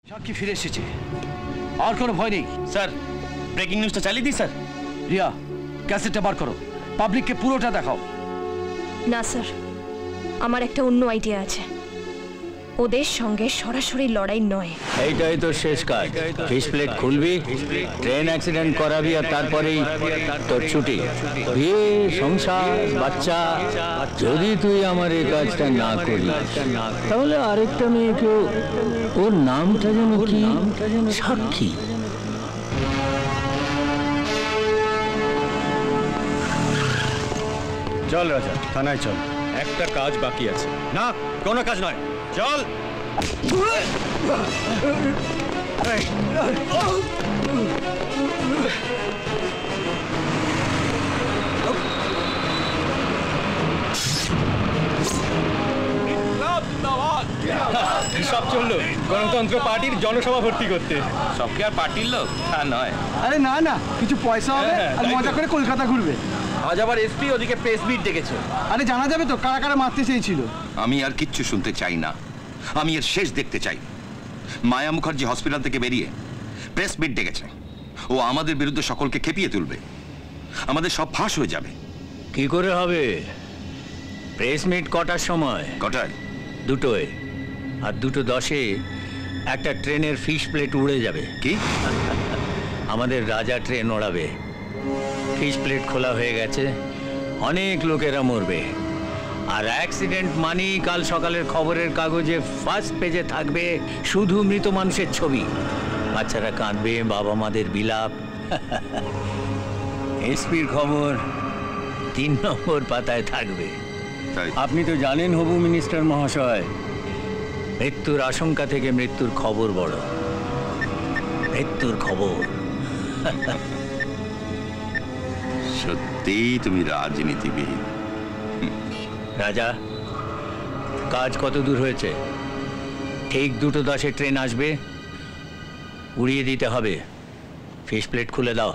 সাক্ষী ফিরে এসেছে, আর কোনো ভয় নেই। স্যার, ব্রেকিং নিউজটা চালিয়ে দিই স্যার। রিয়া, ক্যাসেটটা বার করো, পাবলিককে পুরোটা দেখাও। না স্যার, আমার একটা অন্য আইডিয়া আছে। ওদের সঙ্গে সরাসরি লড়াই নয়। এইটাই তো শেষ কাজ। ফিশ প্লেট খুলবি, ট্রেন অ্যাক্সিডেন্ট করাবি, আর তারপরেই তোর ছুটি। বিয়ে, সংসার, বাচ্চা। যদি তুই আমার এই কাজটা না করিস তাহলে আরেকটা মেয়েকেও, ওর নামটা যেন কি, সাক্ষী। চল রাজা, থানায় চল, একটা কাজ বাকি আছে। না, কোনো কাজ নয়, চল। সব চললো গণতন্ত্র পার্টির জনসভা ভর্তি করতে। সব কি আর পার্টির লোক? তা নয়। আরে না না, কিছু পয়সা হবে আর মজা করে কলকাতা ঘুরবে। আজ আবার এসপি ওদিকে প্রেস মিট ডেকেছে। আরে জানা যাবে তো কারা কারা মারতে চেয়েছিল। আমি আর কিচ্ছু শুনতে চাই না, আমি এর শেষ দেখতে চাই। মায়া মুখার্জি হসপিটাল থেকে বেরিয়ে প্রেস মিট ডেকেছে। ও আমাদের বিরুদ্ধে সকলকে খেপিয়ে তুলবে, আমাদের সব ফাঁস হয়ে যাবে। কি করে হবে? প্রেস মিট কটার সময়? কটায়? 2টোয়, আর 2:10 একটা ট্রেনের ফিশ প্লেট উড়ে যাবে। কি? আমাদের রাজা ট্রেন ওড়াবে। ফিশ প্লেট খোলা হয়ে গেছে, অনেক লোকেরা মরবে। আর অ্যাক্সিডেন্ট মানেই কাল সকালের খবরের কাগজে ফার্স্ট পেজে থাকবে শুধু মৃত মানুষের ছবি। বাচ্চারা কাঁদবে, বাবা মাদের বিলাপ। এসপির খবর 3 নম্বর পাতায় থাকবে। আপনি তো জানেন হবু মিনিস্টার মহাশয়, মৃত্যুর আশঙ্কা থেকে মৃত্যুর খবর বড়। মৃত্যুর খবর। সত্যি তুমি রাজনীতিবিদ। রাজা, কাজ কত দূর হয়েছে? ঠিক 2:10 ট্রেন আসবে, উড়িয়ে দিতে হবে। ফিশ প্লেট খুলে দাও।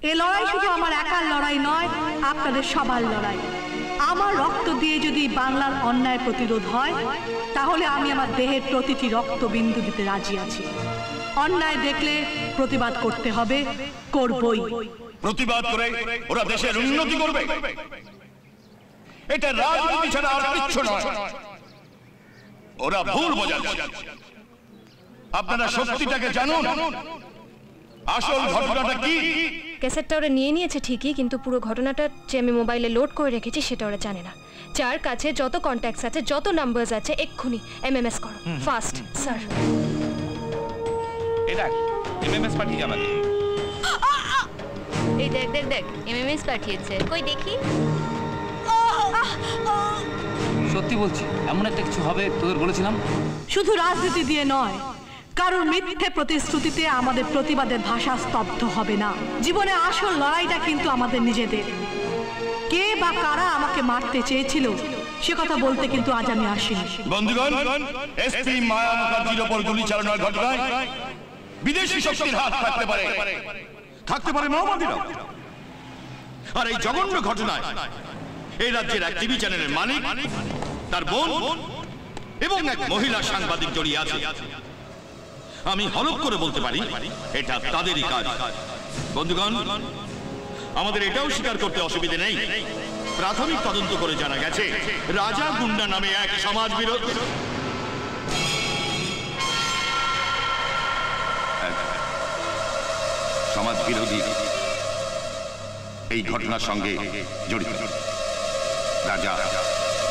এই লড়াই শুধু আমার একার লড়াই নয়, আপনাদের সবার লড়াই। আমার রক্ত দিয়ে যদি বাংলার অন্যায় প্রতিরোধ হয়, তাহলে আমি আমার দেহের প্রতিটি রক্তবিন্দু দিতে রাজি আছি। অন্যায় দেখলে প্রতিবাদ করতে হবে, করবই। প্রতিবাদ করে ওরা দেশের উন্নতি করবে, এটা রাজনীতি ছাড়া আর কিছু নয়। ওরা ভুল বোঝাচ্ছে। আপনারা সত্যিটাকে জানুন, আসল ঘটনাটা কি। ক্যাসেটটা ওরা নিয়ে নিয়েছে ঠিকই, কিন্তু পুরো ঘটনাটা যে আমি মোবাইলে লোড করে রেখেছি সেটা ওরা জানে না। যার কাছে যত কন্ট্যাক্টস আছে, যত নাম্বারস আছে, এক্ষুনি এমএমএস করো, ফাস্ট স্যার। এই দেখ, এমএমএস পাঠিয়ে আমাকে। এই দেখ দেখ দেখ, এমএমএস পাঠিয়েছে, কই দেখি। সত্যি বলছি, এমন একটা কিছু হবে তোদের বলেছিলাম। শুধু রাজনীতি দিয়ে নয়, কারণ মিথ্যে প্রতিশ্রুতিতে আমাদের প্রতিবাদের ভাষা স্তব্ধ হবে না। জীবনে আসল লড়াইটা কিন্তু আমাদের নিজেদের। কে বা কারা আমাকে মারতে চেয়েছিল সে কথা বলতে কিন্তু আজ আমি আসিনি। বন্ধুগণ, এসপি মায়া মুখার্জির উপর গুলি চালানোর ঘটনায় বিদেশি শক্তির হাত থাকতে পারে মাওবাদীরা। আর এই জঘন্য ঘটনায় এই রাজ্যের এক টিভি চ্যানেলের মালিক, তার বোন এবং এক মহিলা সাংবাদিক জড়িয়ে আছে। আমি হলফ করে বলতে পারি এটা তাদেরই কাজ। বন্ধুগণ, আমাদের এটাও স্বীকার করতে অসুবিধে নেই, প্রাথমিক তদন্ত করে জানা গেছে রাজা গুন্ডা নামে এক সমাজ বিরোধী এই ঘটনার সঙ্গে জড়িত। রাজা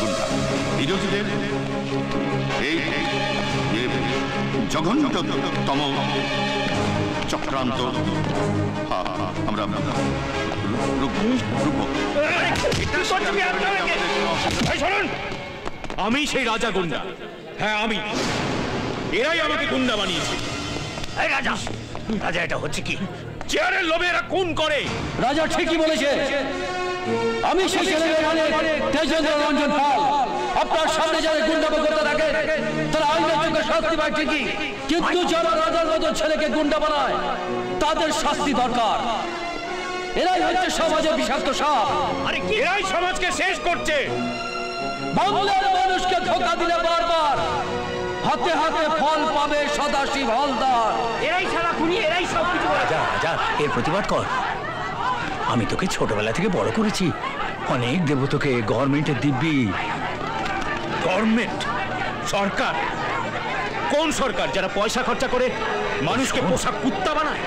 গুন্ডা বিরোধীদের এই জঘন্যতম চক্রান্ত আমরা আমি সেই রাজা গুন্ডা। হ্যাঁ আমি, এরাই আমাকে গুন্ডা বানিয়েছে। রাজা রাজা এটা হচ্ছে কি? চেয়ারের লোভে এরা খুন করে। রাজা ঠিকই বলেছে, আমি সেই তেজেন্দ্র রঞ্জন পাল। আপনার সামনে যারা গুন্ডামি করতে থাকে তারা আইনের চোখে শাস্তি পায় ঠিকই, কিন্তু যারা রাজার মতো ছেলেকে গুন্ডা বানায় তাদের শাস্তি দরকার। এরাই হচ্ছে সমাজের বিষাক্ত সাপ। এরাই সমাজকে শেষ করছে। বাংলার মানুষকে ধোঁকা দিলে বারবার হাতে হাতে ফল পাবে সদাশিব হালদার। এরাই সারা খুনি, এরাই সব কিছু। রাজা রাজা এর প্রতিবাদ কর। আমি তোকে ছোটবেলা থেকে বড় করেছি, অনেক দেব তোকে গভর্নমেন্টের দিব্যি। গভর্নমেন্ট? সরকার? কোন সরকার যারা পয়সা খরচা করে মানুষকে পোষা কুত্তা বানায়?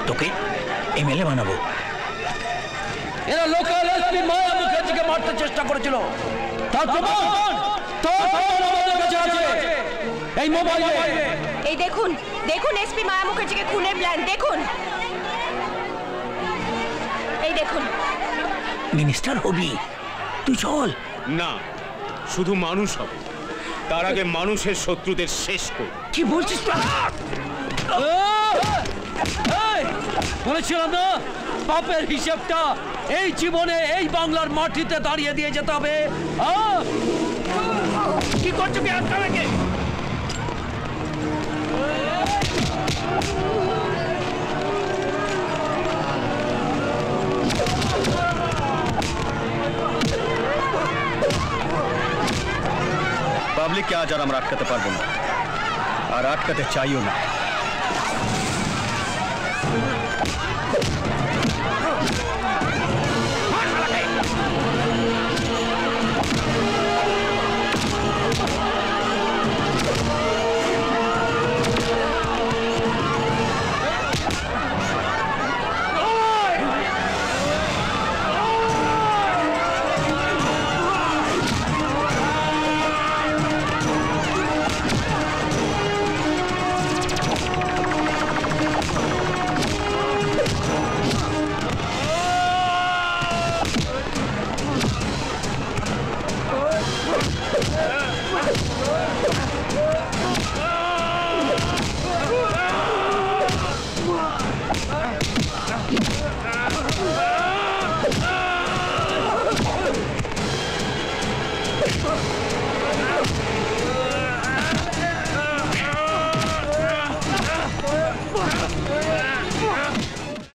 তোকে এমএলএ বানাবো। এরা লোকাল এসপি মায়া মুখার্জিকে মারতে চেষ্টা করেছিল, তার প্রমাণ আমাদের কাছে আছে এই মোবাইলে। এই দেখুন দেখুন এসপি মায়া মুখার্জিকে খুনের প্ল্যান দেখুন। এই দেখুন। মিনিস্টার হবি তুই? চল না, শুধু মানুষ হবে, তার আগে মানুষের শত্রুদের শেষ কর। কি বলছিস? বলেছিলাম না, পাপের হিসেবটা এই জীবনে এই বাংলার মাটিতে দাঁড়িয়ে দিয়ে যেতে হবে। কি করছো কি? আটকাবে? পাবলিককে আজ আর আমরা আটকাতে পারবো না, আর আটকাতে চাইও না।